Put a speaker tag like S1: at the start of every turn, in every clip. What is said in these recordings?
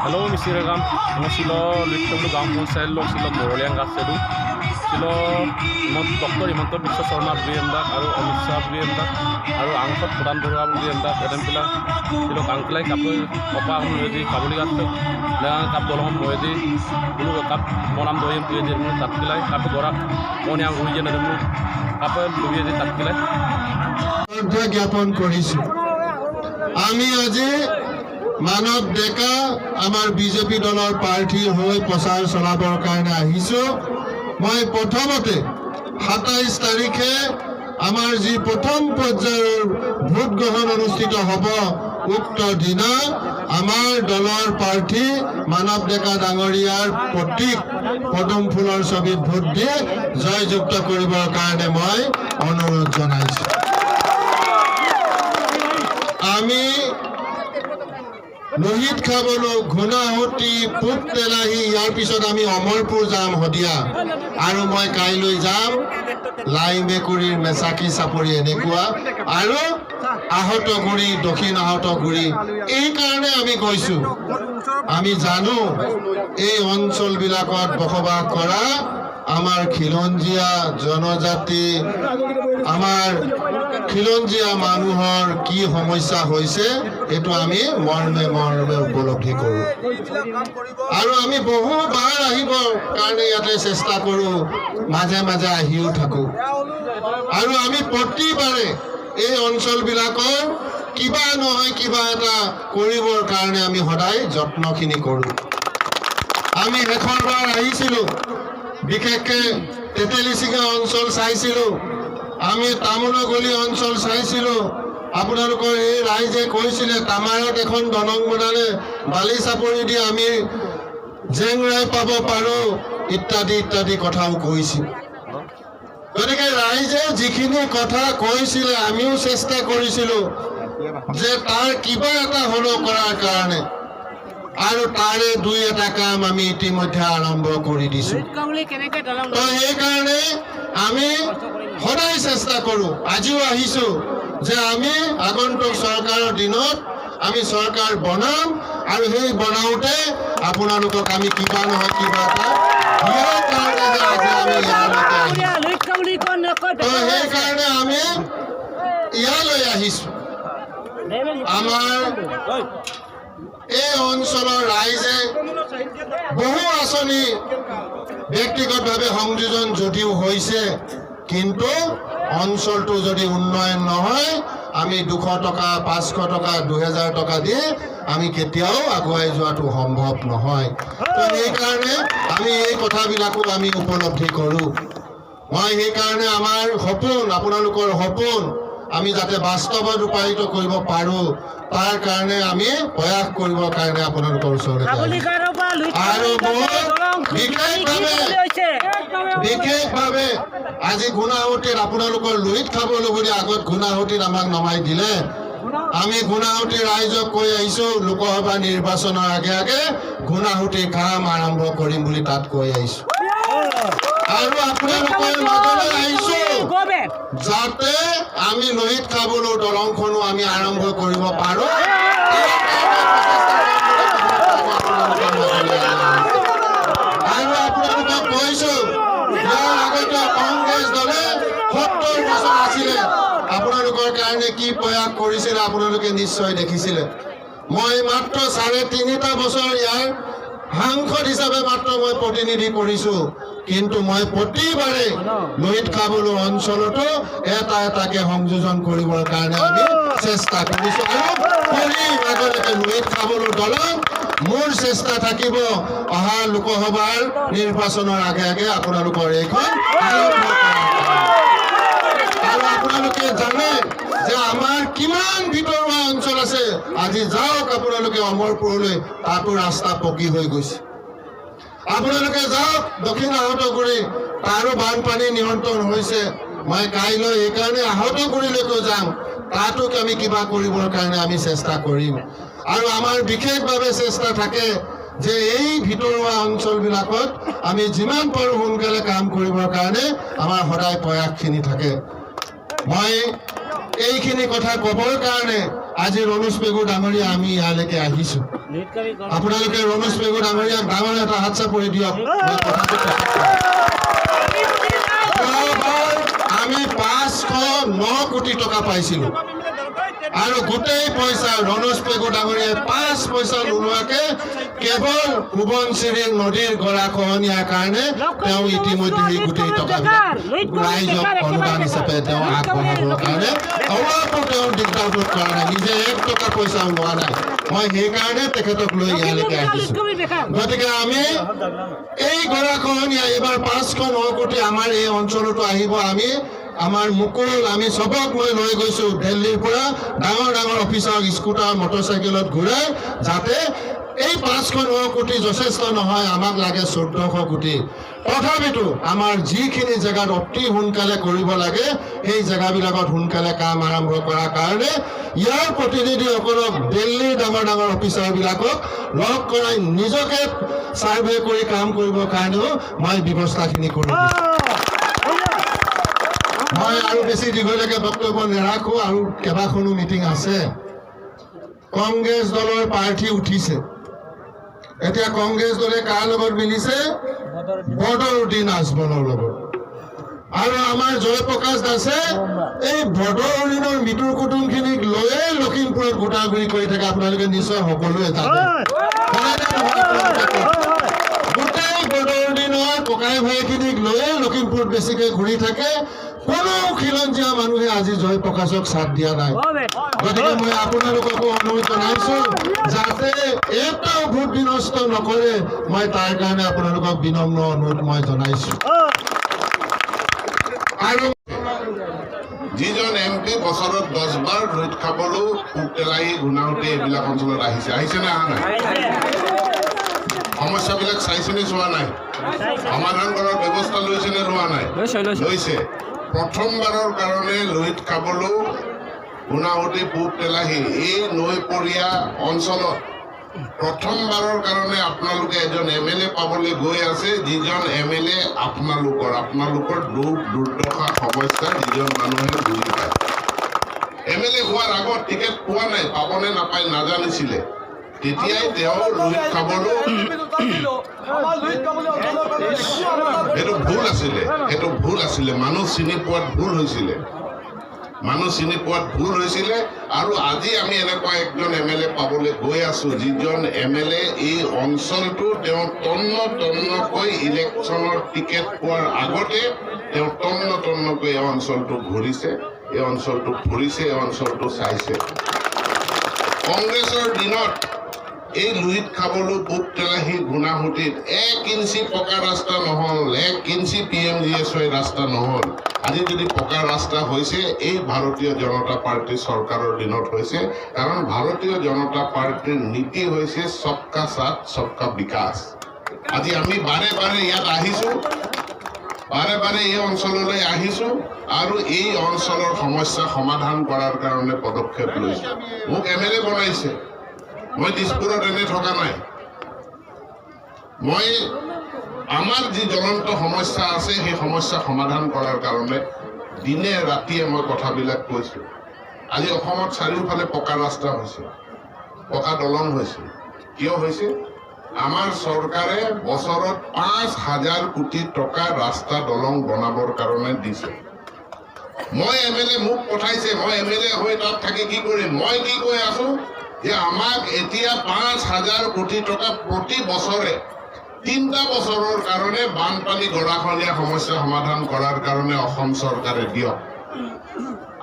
S1: Hello, Mr. Ram. Silo Little Gam Selo, Silo Moralian Gasedu, Silo Doctor Imanto Mr. Sorma Brienda, Aru Amisa Brienda, Aru Angkot Purandura Brienda, Edempila, Silo Ankle, Couple, Papa, Mudi, Kabuligato, Leon Capolom, Moedi, Blue Cup, Monam Doyim, Takila, Capagora, Moniam Rujan, Couple, Louis Takila.
S2: জ্ঞাপন কৰিছো আমি আজি মানৱ ডেকা আমাৰ BJP দলৰ প্ৰাৰ্থী হৈ প্ৰচাৰ চলাবৰ কাৰণে আহিছো মই প্ৰথমতে 27 তাৰিখে আমাৰ যি প্ৰথম পৰ্যায়ৰ ভোট গ্ৰহণ অনুষ্ঠিত হ'ব উক্ত দিনা আমাৰ দলৰ প্ৰাৰ্থী মানৱ ডেকা ডাঙৰীয়াৰ প্ৰতীক পদম ফুলৰ ছবিত ভোট দি জয়যুক্ত কৰিবৰ কাৰণে মই অনুৰোধ জনাইছো আমি লোহিত খাবলো ঘুনাহতি পুত তেলাহি ইয়াৰ পিছত আমি অমৰপুৰ যাম হদিয়া আৰু মই কাইলৈ যাম লাই মেকুৰীৰ মেচাকি চাপৰি এনেকুৱা আৰু আহতগুৰি দক্ষিণ আহতগুৰি এই কাৰণে আমি কৈছো আমি জানো এই অঞ্চলবিলাকত বসবাস কৰা আমাৰ খিলঞ্জীয়া জনজাতি আমাৰ খিলঞ্জীয়া মানুহৰ কি সমস্যা হৈছে এটো আমি মৰ্মে মৰ্মে উপলব্ধি কৰো আৰু আমি বহুবাৰ আহিব কাৰণে ইয়াতে চেষ্টা কৰো মাজে মাজে আহিও থাকো আৰু আমি প্ৰতিবাৰে এই অঞ্চলবিলাকৰ কিবা নহয় কিবা এটা কৰিবৰ কাৰণে আমি সদায় যত্নখিনি কৰো আমি এখনবাৰ আহিছিলো বিশেষকে তেতেলিচিঙা অঞ্চল চাইছিলো আমি তামুলগলি অঞ্চল চাইছিলো আপোনালোকৰ এই ৰাইজে কৈছিলে তামাৰত এখন দলং বনালে বালি চাপৰি দি আমি জেংৰাই পাব পাৰো ইত্যাদি ইত্যাদি কথাও কৈছিল গতিকে ৰাইজে যিখিনি কথা কৈছিলে আমিও চেষ্টা কৰিছিলো যে তাৰ কিবা এটা হলো কৰাৰ কাৰণে আৰু তাৰে দুই এটা কাম আমি ইতিমধ্যে আৰম্ভ কৰি দিছো তো এই কাৰণে আমি সদায় চেষ্টা কৰো আজিও আহিছো যে আমি আগন্তুক চৰকাৰৰ দিনত আমি চৰকাৰ বনাম আৰু সেই বনাওতে আপোনালোকক আমি কিবা নহয় কিবা এটা দিয়াৰ কাৰণে আজি আমি তো সেই কাৰণে আমি ইয়ালৈ আহিছো আমাৰ এই অঞ্চলৰ ৰাইজে বহু আঁচনি ব্যক্তিগতভাৱে সংযোজন যদিও হৈছে কিন্তু অঞ্চলটো যদি উন্নয়ন নহয় আমি 200 টকা 500 টকা 2000 টকা দি আমি কেতিয়াও আগুৱাই যোৱাটো সম্ভৱ নহয় তো এই কাৰণে আমি এই কথাবিলাকো আমি উপলব্ধি কৰো মই এই কাৰণে আমাৰ সপোন আপোনালোকৰ সপোন আমি যাতে বাস্তৱত ৰূপায়িত কৰিব পাৰো তাৰ কাৰণে আমি প্ৰয়াস কৰিবৰ কাৰণে আপোনালোকৰ ওচৰতে আৰু বিশেষভাৱে আজি গুণাহতিত আপোনালোকৰ লোহিত খাবলৈ বুলি আগত গুণাহতিত আমাক নমাই দিলে আমি গুণাহতি ৰাইজক কৈ আহিছো লোকসভা নিৰ্বাচনৰ আগে আগে গুণাহতি কাম আৰম্ভ কৰিম বুলি তাত কৈ আহিছো আৰু আপোনালোকৰ মাজলৈ আহিছো যাতে আমি লোহিত খাবলৈ দলংখনো আমি আৰম্ভ কৰিব পাৰো আৰু আপোনালোকক কৈছো ইয়াৰ আগতে কংগ্ৰেছ দলে 70 বছৰ আছিলে আপোনালোকৰ কাৰণে কি প্ৰয়াস কৰিছিলে আপোনালোকে নিশ্চয় দেখিছিলে মই মাত্ৰ 3.5 বছৰ ইয়াৰ সাংসদ হিচাপে মাত্ৰ মই প্ৰতিনিধি কৰিছো কিন্তু মই প্ৰতিবাৰে লোহিত খাবলো অঞ্চলতো এটা এটাকে সংযোজন কৰিবৰ কাৰণে আমি চেষ্টা কৰিছো আৰু কৰিম আগলৈকে লোহিত খাবলো দলং মোৰ চেষ্টা থাকিব অহা লোকসভাৰ নিৰ্বাচনৰ আগে আগে আপোনালোকৰ এইখন আৰু আপোনালোকে জানে যে আমাৰ কিমান ভিতৰুৱা অঞ্চল আছে আজি যাওক আপোনালোকে অমৰপুৰলৈ তাতো ৰাস্তা পকি হৈ গৈছে আপোনালোকে যাওক দক্ষিণ আহতগুৰি তাৰো বানপানী নিয়ন্ত্ৰণ হৈছে মই কাইলৈ এই কাৰণে আহতগুৰিলৈকে যাম তাতো আমি কিবা কৰিবৰ কাৰণে আমি চেষ্টা কৰিম আৰু আমাৰ বিশেষভাৱে চেষ্টা থাকে যে এই ভিতৰুৱা অঞ্চলবিলাকত আমি যিমান পাৰো সোনকালে কাম কৰিবৰ কাৰণে আমাৰ সদায় প্ৰয়াসখিনি থাকে মই এইখিনি কথা ক'বৰ কাৰণে আজি ৰণোজ পেগু ডাঙৰীয়া আমি ইয়ালৈকে আহিছো আপোনালোকে ৰণোজ পেগু ডাঙৰীয়াক ডাঙৰ এটা হাত চাপৰি দিয়ক আমি 509 কোটি টকা পাইছিলো আৰু গোটেই পইচা ৰণোজ পেগু ডাঙৰীয়াই 5 পইচা নোলোৱাকে কেৱল সোৱণশিৰি নদীৰ গৰাখহনীয়াৰ কাৰণে তেওঁ ইতিমধ্যে এই গোটেই টকাবিলাক ৰাইজক অনুদান হিচাপে তেওঁ আগবঢ়াবৰ কাৰণে অলপো তেওঁ দিগদাৰ বোধ কৰা নাই নিজে 1 টকা পইচাও লোৱা নাই মই সেইকাৰণে তেখেতক লৈ ইয়ালৈকে আহিছো গতিকে আমি এই গৰাখহনীয়া এইবাৰ 509 কোটি আমাৰ এই অঞ্চলতো আহিব আমি আমাৰ মুকুল আমি সবক লৈ গৈছো দিল্লীৰ পৰা ডাঙৰ ডাঙৰ অফিচাৰ স্কুটাৰ মটৰচাইকেলত ঘূৰাই যাতে এই 509 কোটি যথেষ্ট নহয় আমাক লাগে 1400 কোটি তথাপিতো আমাৰ যিখিনি জেগাত অতি সোনকালে কৰিব লাগে সেই জেগাবিলাকত সোনকালে কাম আৰম্ভ কৰাৰ কাৰণে ইয়াৰ প্ৰতিনিধিসকলক দিল্লীৰ ডাঙৰ ডাঙৰ অফিচাৰবিলাকক লগ কৰাই নিজকে সাৰ্ভে কৰি কাম কৰিবৰ কাৰণেও মই ব্যৱস্থাখিনি কৰিম মই আৰু বেছি দীঘলীয়াকৈ বক্তব্য নাৰাখো আৰু কেইবাখনো মিটিং আছে কংগ্ৰেছ দলৰ প্ৰাৰ্থী উঠিছে এতিয়া কংগ্ৰেছ দলে কাৰ লগত মিলিছে বদৰুদ্দিন আজমলৰ লগত আৰু আমাৰ জয়প্ৰকাশ দাসে এই বদৰুদ্দিনৰ মৃত্যুৰ কুটুমখিনিক লৈয়ে লখিমপুৰত গোটাগুৰি কৰি থাকে আপোনালোকে নিশ্চয় সকলোৱে জানে গোটেই বদৰুদ্দিনৰ ককাই ভাইখিনিক লৈয়ে লখিমপুৰত বেছিকৈ ঘূৰি থাকে কোনো খিলঞ্জীয়া মানুহে আজি জয়প্ৰকাশক সাথ দিয়া নাই গতিকে মই আপোনালোককো অনুৰোধ জনাইছো যাতে এটাও ভোট বিনষ্ট নকৰে মই তাৰ কাৰণে আপোনালোকক বিনম্ৰ অনুৰোধ মই জনাইছো আৰু যিজন এমপি বছৰত 10 বাৰ লুইট খাবলৈও পুকতেলাহী ঘূণাওঁতে এইবিলাক অঞ্চলত আহিছে নে অহা নাই সমস্যাবিলাক চাইছেনে চোৱা নাই সমাধান কৰাৰ ব্যৱস্থা লৈছে নে লোৱা নাই লৈছে প্ৰথমবাৰৰ কাৰণে লুইট খাবলৈও ঘূণাওঁতে পুকতেলাহী এই নৈপৰীয়া অঞ্চলত প্ৰথমবাৰৰ কাৰণে আপোনালোকে এজন MLA পাবলৈ গৈ আছে যিজন MLA আপোনালোকৰ দুখ দুৰ্দশা সমস্যা যিজন মানুহে বুজি পায় MLA হোৱাৰ আগত টিকেট পোৱা নাই পাবনে নাপায় নাজানিছিলে তেতিয়াই তেওঁ লুইট খাবলৈ সেইটো ভুল আছিলে মানুহ চিনি পোৱাত ভুল হৈছিলে আৰু আজি আমি এনেকুৱা একজন MLA পাবলৈ গৈ আছো যিজন MLA এই অঞ্চলটো তেওঁ তন্নকৈ ইলেকশ্যনৰ টিকেট পোৱাৰ আগতে তেওঁ তন্নকৈ এই অঞ্চলটো ঘূৰিছে এই অঞ্চলটো ফুৰিছে এই অঞ্চলটো চাইছে কংগ্ৰেছৰ দিনত এই লুইট খাবলৈ পুকতেলাহী ঘূণাসুঁতিত 1 ইঞ্চি পকা ৰাস্তা নহল 1 ইঞ্চি PMGSY ৰাস্তা নহল আজি যদি পকা ৰাস্তা হৈছে এই ভাৰতীয় জনতা পাৰ্টি চৰকাৰৰ দিনত হৈছে কাৰণ ভাৰতীয় জনতা পাৰ্টিৰ নীতি হৈছে সবকা সাথ সবকা বিকাশ আজি আমি বাৰে ইয়াত আহিছো বাৰে এই অঞ্চললৈ আহিছো আৰু এই অঞ্চলৰ সমস্যা সমাধান কৰাৰ কাৰণে পদক্ষেপ লৈছো মোক MLA বনাইছে মই দিছপুৰত এনে থকা নাই মই আমাৰ যি জ্বলন্ত সমস্যা আছে সেই সমস্যা সমাধান কৰাৰ কাৰণে দিনে ৰাতিয়ে মই কথাবিলাক কৈছো আজি অসমত চাৰিওফালে পকা ৰাস্তা হৈছে পকা দলং হৈছে কিয় হৈছে আমাৰ চৰকাৰে বছৰত 5,000 কোটি টকা ৰাস্তা দলং বনাবৰ কাৰণে দিছে মই MLA মোক পঠাইছে মই MLA হৈ তাত থাকি কি কৰিম মই কি কৈ আছো যে আমাক এতিয়া 5,000 কোটি টকা প্ৰতি বছৰে 3টা বছৰৰ কাৰণে বানপানী গৰাখহনীয়া সমস্যা সমাধান কৰাৰ কাৰণে অসম চৰকাৰে দিয়ক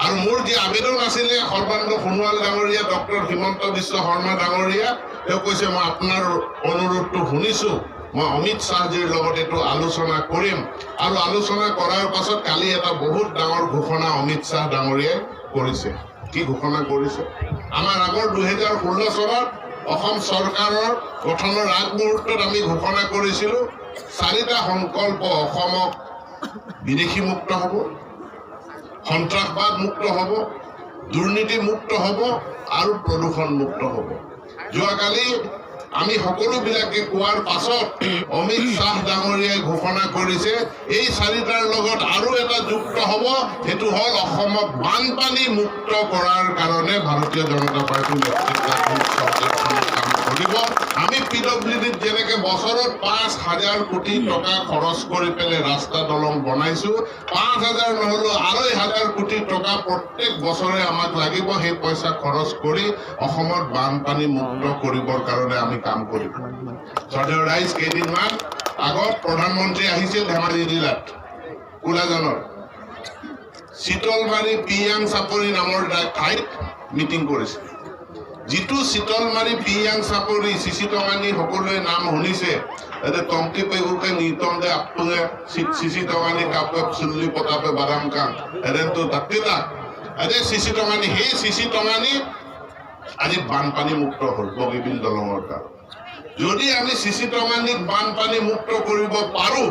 S2: আৰু মোৰ যি আবেদন আছিলে সৰ্বানন্দ সোণোৱাল ডাঙৰীয়া ডক্টৰ হিমন্ত বিশ্ব শৰ্মা ডাঙৰীয়া তেওঁ কৈছে মই আপোনাৰ অনুৰোধটো শুনিছো মই অমিত শ্বাহজীৰ লগত এইটো আলোচনা কৰিম আৰু আলোচনা কৰাৰ পাছত কালি এটা বহুত ডাঙৰ ঘোষণা অমিত শ্বাহ ডাঙৰীয়াই কৰিছে কি ঘোষণা কৰিছে আমাৰ আগৰ 2016 চনত অসম চৰকাৰৰ গঠনৰ আগমুহূৰ্তত আমি ঘোষণা কৰিছিলো 4টা সংকল্প অসমক বিদেশী মুক্ত হ'ব সন্ত্ৰাসবাদ মুক্ত হ'ব দুৰ্নীতি মুক্ত হ'ব আৰু প্ৰদূষণ মুক্ত হ'ব যোৱাকালি আমি সকলোবিলাকে কোৱাৰ পাছত অমিত শ্বাহ ডাঙৰীয়াই ঘোষণা কৰিছে এই চাৰিটাৰ লগত আৰু এটা যুক্ত হ'ব, সেইটো হ'ল অসমক বানপানী মুক্ত কৰাৰ কাৰণে ভাৰতীয় জনতা পাৰ্টীৰ নেতৃত্বাধীন চৰকাৰখনে কাম কৰিব। আমি PWDত যেনেকে বছৰত 5,000 কোটি টকা খৰচ কৰি পেলাই ৰাস্তা দলং বনাইছো, 5,000 নহ'লেও 2,500 কোটি টকা প্ৰত্যেক বছৰে আমাক লাগিব। সেই পইচা খৰচ কৰি অসমত বানপানী মুক্ত কৰিবৰ কাৰণে আমি কাম কৰিম। শ্ৰদ্ধেয় ৰাইজ, কেইদিনমান আগত প্ৰধানমন্ত্ৰী আহিছিল ধেমাজি জিলাত কোলাজানৰ শীতলমাৰী পিয়াং চাপৰি নামৰ ঠাইত মিটিং কৰিছিল। যিটো শীতলমাৰী পিয়াং চাপৰি চিচিটঙানী সকলোৱে নাম শুনিছে, টংকি পেগুকে নিতম দে আপুঙে চিচিটঙানী কাপে চুল্লি পতাপে বাদাম কাং এৰেনটো তাতিলা আৰে চিচিটঙানী, সেই চিচিটঙানী আজি বানপানী মুক্ত হ'ল বগীবিল দলঙৰ কাৰণে। যদি আমি চিচিটঙানীক বানপানী মুক্ত কৰিব পাৰো,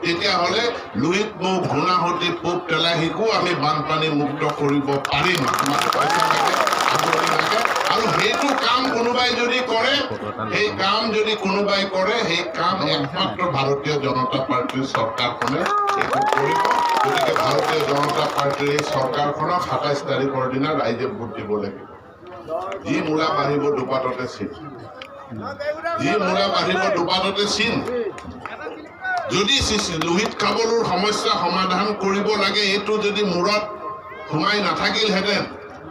S2: তেতিয়াহ'লে লুইতমৌ ঘূণাসুঁতি পূব তেলাহীকো আমি বানপানী মুক্ত কৰিব পাৰিম। আমাক পইচা লাগে, আগ্ৰহী লাগে, আৰু সেইটো কাম কোনোবাই যদি কৰে, সেই কাম যদি কোনোবাই কৰে, সেই কাম একমাত্ৰ ভাৰতীয় জনতা পাৰ্টীৰ চৰকাৰখনে কৰিব। গতিকে ভাৰতীয় জনতা পাৰ্টীৰ এই চৰকাৰখনক 27 তাৰিখৰ দিনা ৰাইজে ভোট দিব লাগিব। যি মূলা বাঢ়িব দুপাততে চিন, যি মূলা বাঢ়িব দুপাততে চিন। যদি লোহিত খাবলৰ সমস্যা সমাধান কৰিব লাগে, এইটো যদি মূৰত সোমাই নাথাকিলহেঁতেন,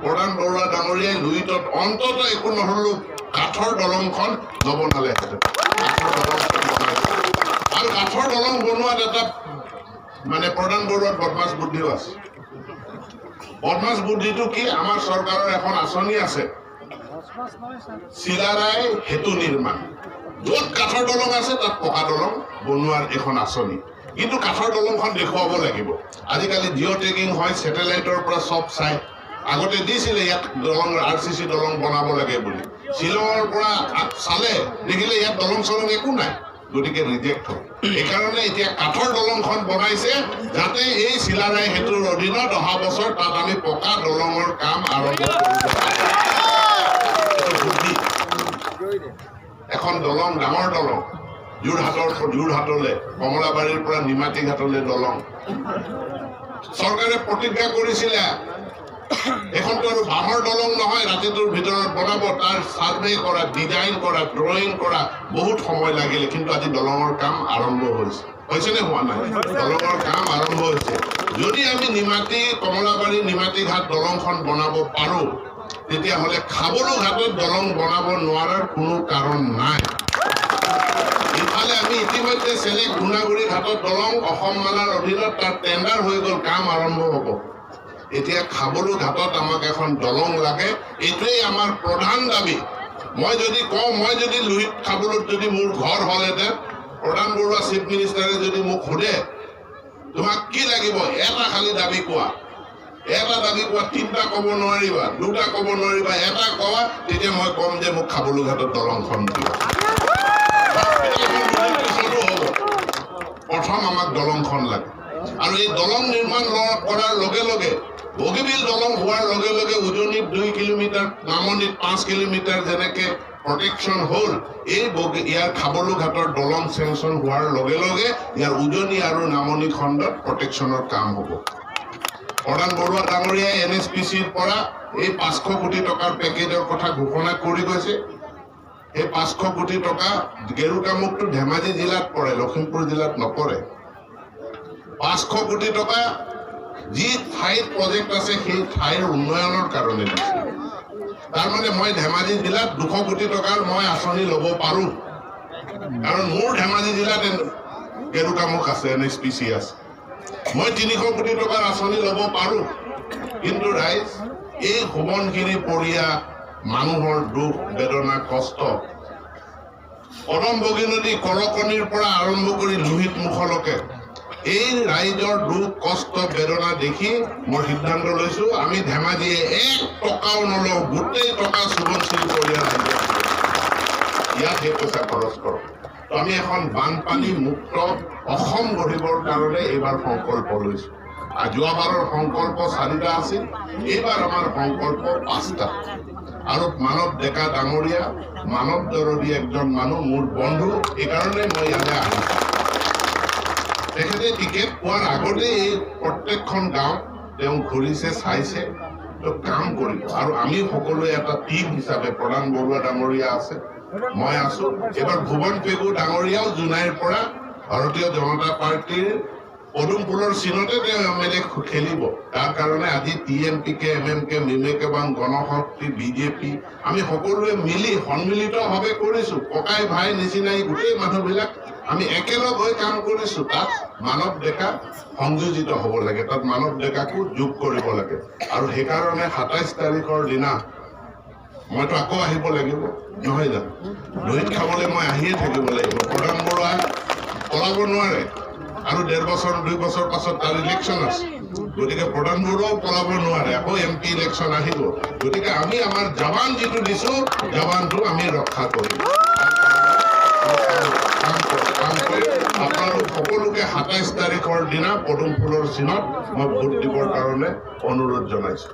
S2: প্ৰধান বৰুৱা ডাঙৰীয়াই লুইতত অন্তত একো নহ'লেও কাঠৰ দলংখন নবনালেহেঁতেন। কাঠৰ দলংখন বনাইছে, আৰু কাঠৰ দলং বনোৱাত এটা প্ৰধান বৰুৱাৰ বদমাছ বুদ্ধিও আছে। বদমাছ বুদ্ধিটো কি? আমাৰ চৰকাৰৰ এখন আঁচনি আছে, চিলাৰাই সেতু নিৰ্মাণ। য'ত কাঠৰ দলং আছে তাত পকা দলং বনোৱাৰ এখন আঁচনি, কিন্তু কাঠৰ দলংখন দেখুৱাব লাগিব। আজিকালি জিঅ' টেগিং হয়, ছেটেলাইটৰ পৰা চব চাই। আগতে দিছিলে ইয়াত দলং RCC দলং বনাব লাগে বুলি, শ্বিলঙৰ পৰা চালে দেখিলে ইয়াত দলং চলং একো নাই, গতিকে ৰিজেক্ট হ'ল। সেইকাৰণে এতিয়া কাঠৰ দলংখন বনাইছে, যাতে এই চিলাৰাই সেতুৰ অধীনত অহা বছৰ তাত আমি পকা দলঙৰ কাম আৰম্ভ কৰিব পাৰোঁ। এখন দলং, ডাঙৰ দলং, যোৰহাটলৈ কমলাবাৰীৰ পৰা নিমাতী ঘাটলৈ দলং। চৰকাৰে প্ৰতিজ্ঞা কৰিছিলে এখনতো আৰু বাঁহৰ দলং নহয়, ৰাতিটোৰ ভিতৰত বনাব, তাৰ চাৰ্ভে কৰা, ডিজাইন কৰা, ড্ৰয়িং কৰা বহুত সময় লাগিলে, কিন্তু আজি দলঙৰ কাম আৰম্ভ হৈছে নে হোৱা নাই? দলঙৰ কাম আৰম্ভ হৈছে। যদি আমি কমলাবাৰী নিমাতী ঘাট দলংখন বনাব পাৰো, তেতিয়াহ'লে খাবলো ঘাটত দলং বনাব নোৱাৰাৰ কোনো কাৰণ নাই। ইফালে আমি ইতিমধ্যে চেলেক গুণাগুৰি ঘাটত দলং অসম মালাৰ অধীনত তাৰ টেণ্ডাৰ হৈ গ'ল, কাম আৰম্ভ হ'ব। এতিয়া খাবলো ঘাটত আমাক এখন দলং লাগে, এইটোৱেই আমাৰ প্ৰধান দাবী। মই যদি কওঁ, মই যদি লুহিত খাবলোত যদি মোৰ ঘৰ হ'লহেঁতেন, প্ৰধান বৰুৱা চিফ মিনিষ্টাৰে যদি মোক সোধে তোমাক কি লাগিব, এটা খালি দাবী কোৱা, এটা দাবী কোৱা, 3টা ক'ব নোৱাৰিবা, 2টা ক'ব নোৱাৰিবা, এটা কোৱা, তেতিয়া মই ক'ম যে মোক খাবলো ঘাটত দলংখন দিব। প্ৰথম আমাক দলংখন লাগে, আৰু এই দলং নিৰ্মাণ কৰাৰ লগে লগে বগীবিল দলং হোৱাৰ লগে লগে উজনিত 2 কিলোমিটাৰ, নামনিত 5 কিলোমিটাৰ যেনেকে প্ৰটেকশ্যন হ'ল, ইয়াৰ খাবলো ঘাটৰ দলং চেংচন হোৱাৰ লগে লগে ইয়াৰ উজনি আৰু নামনি খণ্ডত প্ৰটেকশ্যনৰ কাম হ'ব। প্ৰধান বৰুৱা ডাঙৰীয়াই NSPCৰ পৰা এই 500 কোটি টকাৰ পেকেজৰ কথা ঘোষণা কৰি গৈছে। এই 500 কোটি টকা গেৰুকামুখটো ধেমাজি জিলাত পৰে, লখিমপুৰ জিলাত নপৰে। 500 কোটি টকা যি ঠাইত প্ৰজেক্ট আছে সেই ঠাইৰ উন্নয়নৰ কাৰণে দিছে। তাৰমানে মই ধেমাজি জিলাত 200 কোটি টকাৰ মই আঁচনি ল'ব পাৰোঁ, কাৰণ মোৰ ধেমাজি জিলাত গেৰুকামুখ আছে, NSPC আছে। মই 300 কোটি টকাৰ আঁচনি ল'ব পাৰোঁ, কিন্তু ৰাইজ এই সোৱণশিৰি পৰিয়া মানুহৰ দুখ বেদনা কষ্ট, পদম বগীনদী কৰকণিৰ পৰা আৰম্ভ কৰি লোহিত মুখলৈকে এই ৰাইজৰ দুখ কষ্ট বেদনা দেখি মই সিদ্ধান্ত লৈছো, আমি ধেমাজিয়ে 1 টকাও নলওঁ, গোটেই টকা সোৱণশিৰি পৰিয়া ৰাইজে ইয়াত সেই পইচা খৰচ কৰোঁ। আমি এখন বানপানী মুক্ত অসম গঢ়িবৰ কাৰণে এইবাৰ সংকল্প লৈছো।
S3: যোৱাবাৰৰ সংকল্প 4টা আছিল, এইবাৰ আমাৰ সংকল্প 5টা। আৰু মানৱ ডেকা ডাঙৰীয়া মানৱ দৰদী একজন মানুহ, মোৰ বন্ধু, এইকাৰণে মই ইয়ালৈ আহিছোঁ। তেখেতে টিকেট পোৱাৰ আগতে এই প্ৰত্যেকখন গাঁও তেওঁ ঘূৰিছে, চাইছে, তো কাম কৰিব। আৰু আমি সকলোৱে এটা টিম হিচাপে, প্ৰধান বৰুৱা ডাঙৰীয়া আছে, মই আছো, এইবাৰ ভুৱন পেগু ডাঙৰীয়াও জোনাইৰ পৰা ভাৰতীয় জনতা পাৰ্টীৰ পদুমপুৰৰ চিনতে তেওঁ MLA খেলিব। তাৰ কাৰণে আজি TMPK, MMK, মিমেকেবাং, গণশক্তি, বিজেপি আমি সকলোৱে মিলি সন্মিলিতভাৱে কৰিছো। ককাই ভাই নিচিনাই গোটেই মানুহবিলাক আমি একেলগ হৈ কাম কৰিছো। তাত মানৱ ডেকা সংযোজিত হ'ব লাগে, তাত মানৱ ডেকাকো যোগ কৰিব লাগে। আৰু সেইকাৰণে 27 তাৰিখৰ দিনা মইতো আকৌ আহিব লাগিব, নহয় জানো? দৈত খাবলৈ মই আহিয়ে থাকিব লাগিব। প্ৰধান বৰুৱা পলাব নোৱাৰে, আৰু 1.5 বছৰ 2 বছৰ পাছত তাৰ ইলেকশ্যন আছে। গতিকে প্ৰধান বৰুৱাও পলাব নোৱাৰে, আকৌ MP ইলেকশ্যন আহিব। গতিকে আমি আমাৰ জৱান যিটো দিছো, জৱানটো আমি ৰক্ষা কৰিম। আপোনালোক সকলোকে 27 তাৰিখৰ দিনা পদুম ফুলৰ চিনত মই ভোট দিবৰ কাৰণে অনুৰোধ জনাইছো।